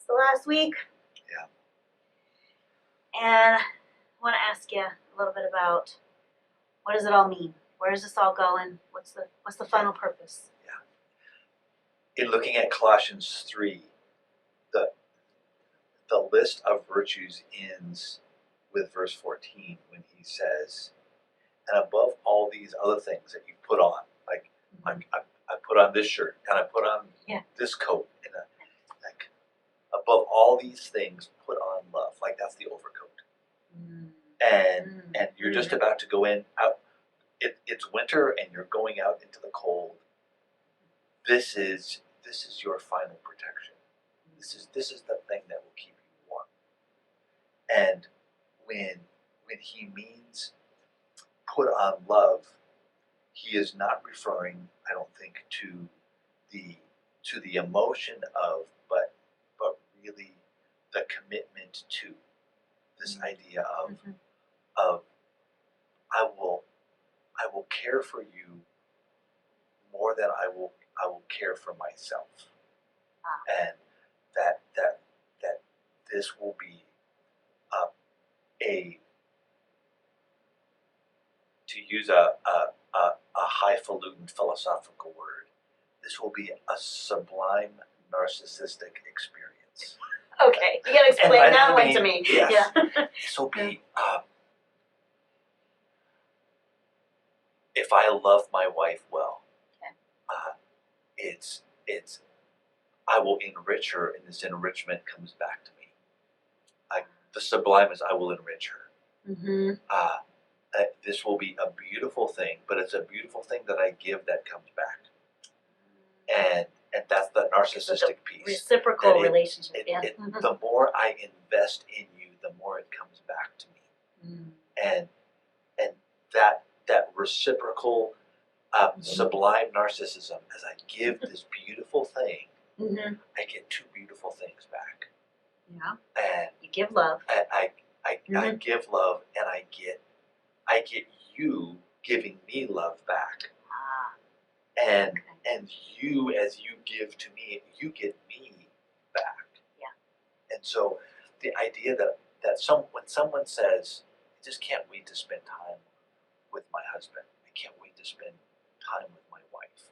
the last week. Yeah. And I want to ask you a little bit about what does it all mean? Where is this all going? What's the final purpose? Yeah. In looking at Colossians 3, the list of virtues ends with verse 14 when he says, and above all these other things that you put on, like I put on this shirt and I put on this coat, and like above all these things put on love. Like that's the overcoat. And you're just about to go out. It's winter and you're going out into the cold. This is your final protection. This is the thing that will keep you warm. And when he means put on love, he is not referring, I don't think, to the emotion of, but really the commitment to this idea of I will care for you more than I will care for myself, and that this will be to use a highfalutin philosophical word, this will be a sublime narcissistic experience. Okay, you gotta explain that one to me. Yes. Yeah. This will be if I love my wife well, it's I will enrich her, and this enrichment comes back to me. The sublime is I will enrich her. This will be a beautiful thing, but it's a beautiful thing that I give that comes back, and that's the narcissistic piece. Reciprocal relationship. The more I invest in you, the more it comes back to me, and that reciprocal sublime narcissism, as I give this beautiful thing, I get two beautiful things back. Yeah. And you give love. I give love, and I get you giving me love back. And you, as you give to me, you get me back. Yeah. And so the idea that when someone says, I just can't wait to spend time with my husband, I can't wait to spend time with my wife.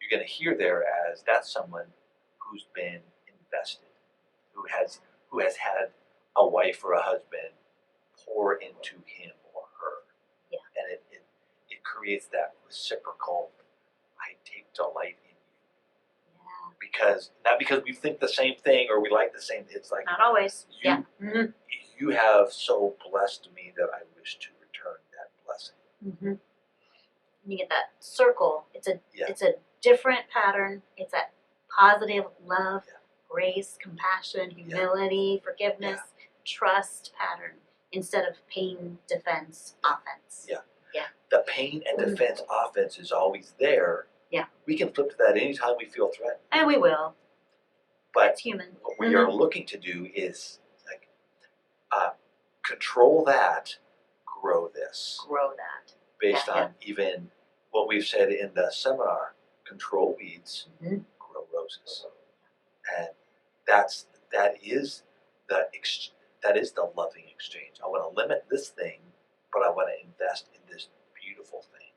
You're going to hear there as that's someone who's been invested, who has had a wife or a husband pour into him or her. Yeah. And it creates that reciprocal, I take delight in you. Yeah. Because not because we think the same thing or we like the same, it's like not always. You have so blessed me that I wish to return that blessing. You get that circle. It's a different pattern. It's that positive love, grace, compassion, humility, forgiveness, trust pattern instead of pain, defense, offense. Yeah. The pain and defense offense is always there. Yeah. We can flip to that anytime we feel threatened. And we will. But it's human. What we are looking to do is control that, grow this. Grow that. Based on even what we've said in the seminar, control weeds, grow roses. And that is the loving exchange. I want to limit this thing, but I want to invest in this beautiful thing.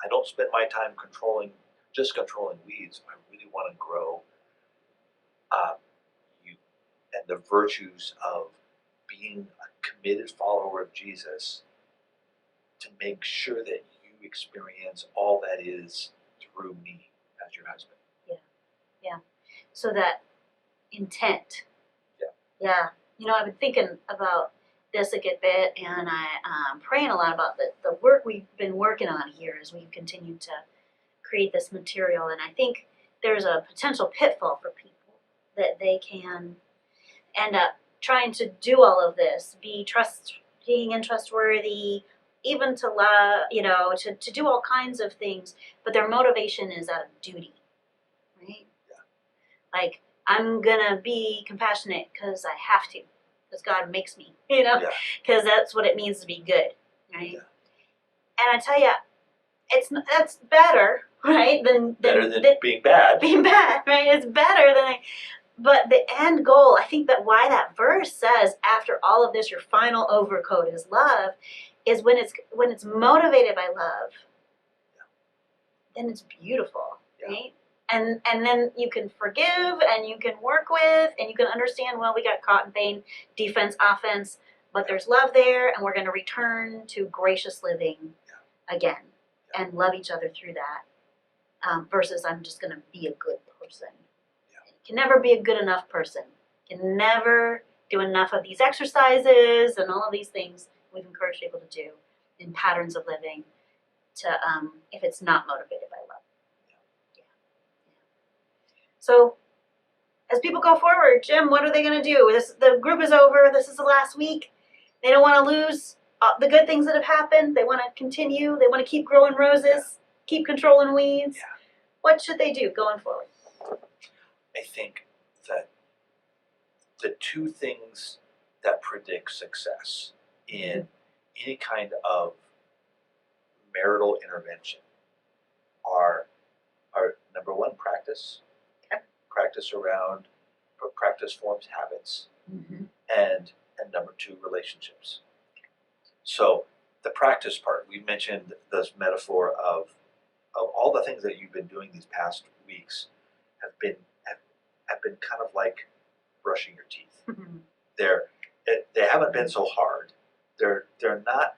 I don't spend my time controlling weeds. I really want to grow you and the virtues of being a committed follower of Jesus, to make sure that you experience all that is through me as your husband. Yeah. So that intent. Yeah. I've been thinking about this a good bit, and I'm praying a lot about the work we've been working on here as we've continued to create this material. And I think there's a potential pitfall for people that they can end up trying to do all of this, being trustworthy, even to love, to do all kinds of things, but their motivation is out of duty, right? Yeah. Like, I'm gonna be compassionate because I have to, because God makes me, because that's what it means to be good, right? Yeah. And I tell you, that's better, right? Than being bad. Being bad, right? It's better But the end goal, I think that why that verse says, after all of this, your final overcoat is love, is when it's motivated by love, then it's beautiful, right? And then you can forgive and you can work with and you can understand, well, we got caught in pain, defense, offense, but there's love there, and we're going to return to gracious living again and love each other through that, versus I'm just going to be a good person. You can never be a good enough person. You can never do enough of these exercises and all of these things we've encouraged people to do in patterns of living to if it's not motivated by love. So as people go forward, Jim, what are they going to do? The group is over. This is the last week. They don't want to lose the good things that have happened. They want to continue. They want to keep growing roses, keep controlling weeds. What should they do going forward? I think that the two things that predict success in any kind of marital intervention are number one, practice. Practice forms habits, and number two, relationships. So the practice part, we mentioned this metaphor of all the things that you've been doing these past weeks have been kind of like brushing your teeth. They haven't been so hard. They're not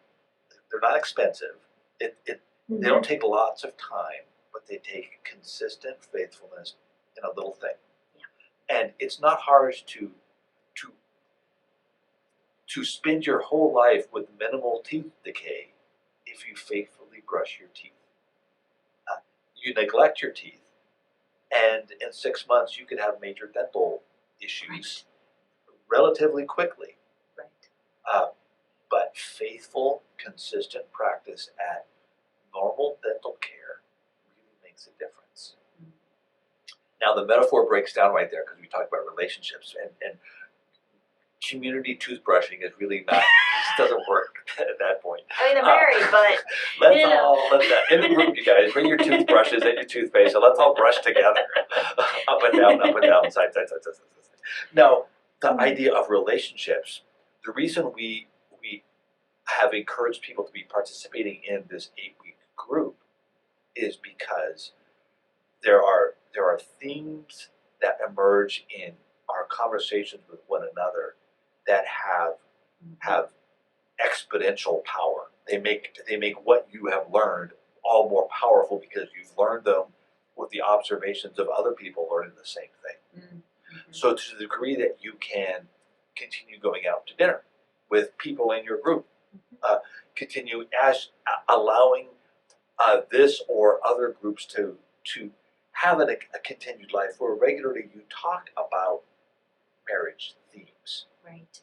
expensive. They don't take lots of time, but they take consistent faithfulness in a little thing. And it's not hard to spend your whole life with minimal teeth decay if you faithfully brush your teeth. You neglect your teeth, and in 6 months you could have major dental issues relatively quickly. But faithful, consistent practice at normal dental care really makes a difference. Now the metaphor breaks down right there because we talked about relationships, and community toothbrushing is really not, just doesn't work at that point. I mean, they're married, but let's in the group, you guys, bring your toothbrushes and your toothpaste, and let's all brush together, up and down, side. Now, the idea of relationships, the reason we have encouraged people to be participating in this 8-week group is because there are themes that emerge in our conversations with one another that have exponential power. They make what you have learned all more powerful because you've learned them with the observations of other people learning the same thing. So to the degree that you can continue going out to dinner with people in your group, continue as allowing this or other groups to have a continued life where regularly you talk about marriage themes. Right.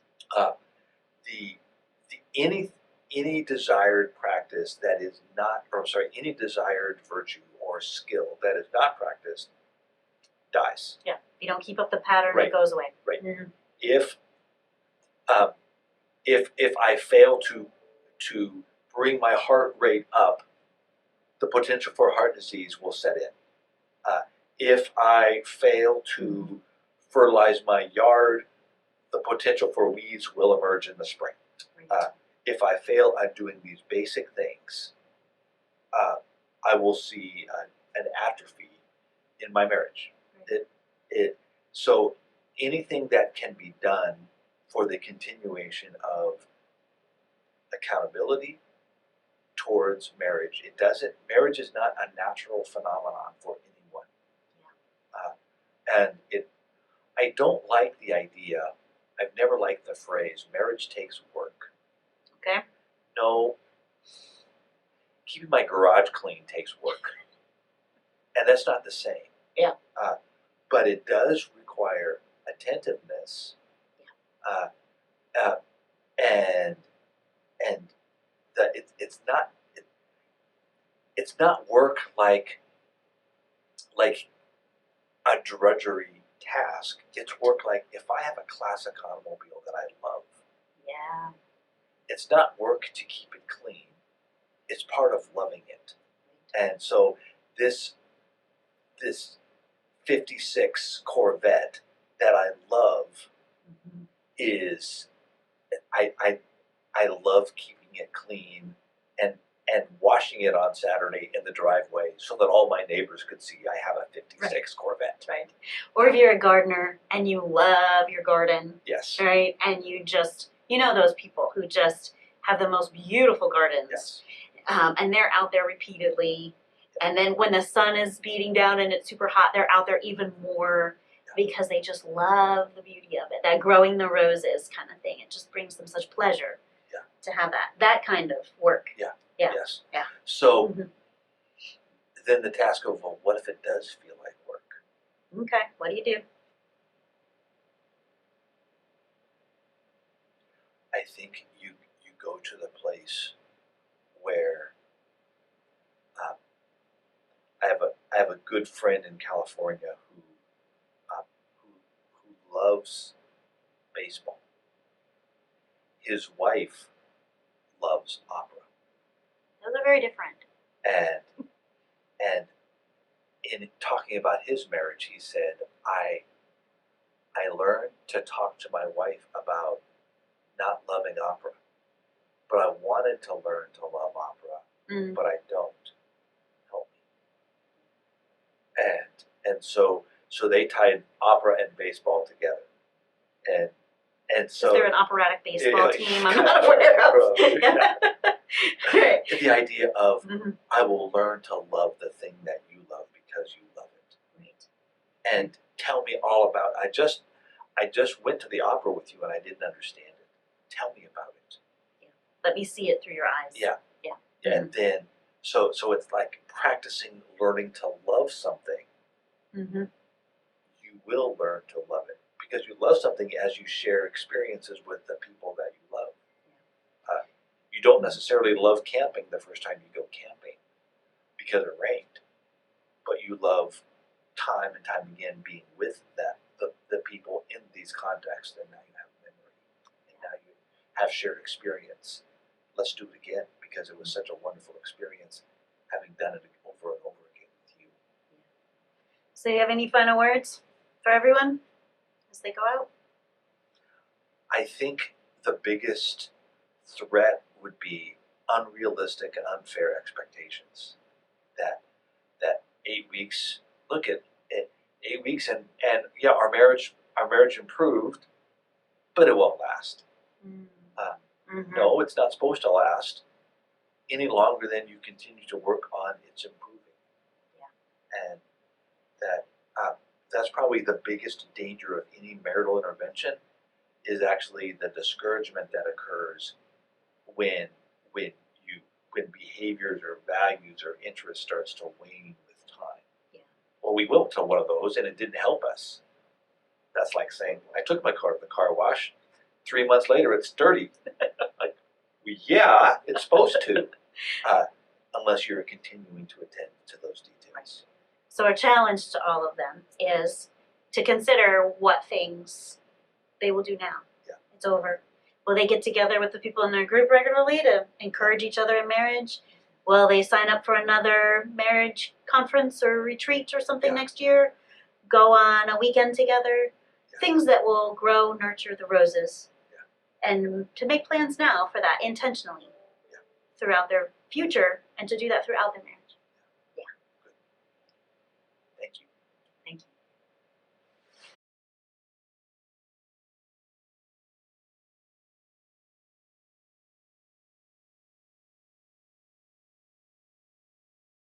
Any desired practice that is not, any desired virtue or skill that is not practiced dies. Yeah. If you don't keep up the pattern, it goes away. Right. If I fail to bring my heart rate up, the potential for heart disease will set in. If I fail to fertilize my yard, the potential for weeds will emerge in the spring. If I fail at doing these basic things, I will see an atrophy in my marriage. So anything that can be done for the continuation of accountability towards marriage, marriage is not a natural phenomenon for anyone. And I don't like the idea, I've never liked the phrase, marriage takes work. Okay. No, keeping my garage clean takes work. And that's not the same. Yeah. But it does require attentiveness. And that it's not work like a drudgery task. It's work like if I have a classic automobile that I love. Yeah. It's not work to keep it clean. It's part of loving it. And so this 56 Corvette that I love Mhm. is I love keeping it clean and washing it on Saturday in the driveway so that all my neighbors could see I have a '56 Corvette. Right. Or if you're a gardener and you love your garden, Yes. right? And you just, you know, those people who just have the most beautiful gardens. Yes. And they're out there repeatedly. And then when the sun is beating down and it's super hot, they're out there even more because they just love the beauty of it. That growing the roses kind of thing. It just brings them such pleasure to have that kind of work. Yeah. Yeah. Yes. Yeah. So Mhm. then the task of, well, what if it does feel like work? Okay. What do you do? I think you go to the place where I have a good friend in California um, who loves baseball. His wife loves opera, Those are very different. and and in talking about his marriage, he said, I learned to talk to my wife about not loving opera, but I wanted to learn to love opera, Mm. but I don't. Help me. And so they tied opera and baseball together, and Is so there an operatic baseball Yeah, team? I'm not aware of. yeah. Right. the idea of Mhm. I will learn to love the thing that you love because you love it. Right. And tell me all about I just went to the opera with you and I didn't understand it. Tell me about it. Let me see it through your eyes. Yeah. Yeah. And then so it's like practicing learning to love something. Mm-hmm. You will learn to love it because you love something as you share experiences with the people that you love. You don't necessarily love camping the first time you go camping because it rained, but you love time and time again being with the people in these contexts, and now you have memory, and now you have shared experience. Let's do it again because it was such a wonderful experience having done it over and over again with you. So you have any final words for everyone as they go out? I think the biggest threat would be unrealistic and unfair expectations. That 8 weeks, look at it, 8 weeks, and yeah, our marriage improved, but it won't last. Mm-hmm. No, it's not supposed to last any longer than you continue to work on its improving. Yeah. And that's probably the biggest danger of any marital intervention is actually the discouragement that occurs when when when behaviors or values or interest starts to wane with time. Yeah. Well, we went to one of those and it didn't help us. That's like saying I took my car to the car wash. 3 months later, it's dirty. Like, well, yeah, it's supposed to, unless you're continuing to attend to those details. So our challenge to all of them is to consider what things they will do now. Yeah. It's over. Will they get together with the people in their group regularly to encourage each other in marriage? Will they sign up for another marriage conference or retreat or something next year? Go on a weekend together? Things that will grow, nurture the roses. And to make plans now for that intentionally throughout their future and to do that throughout their marriage.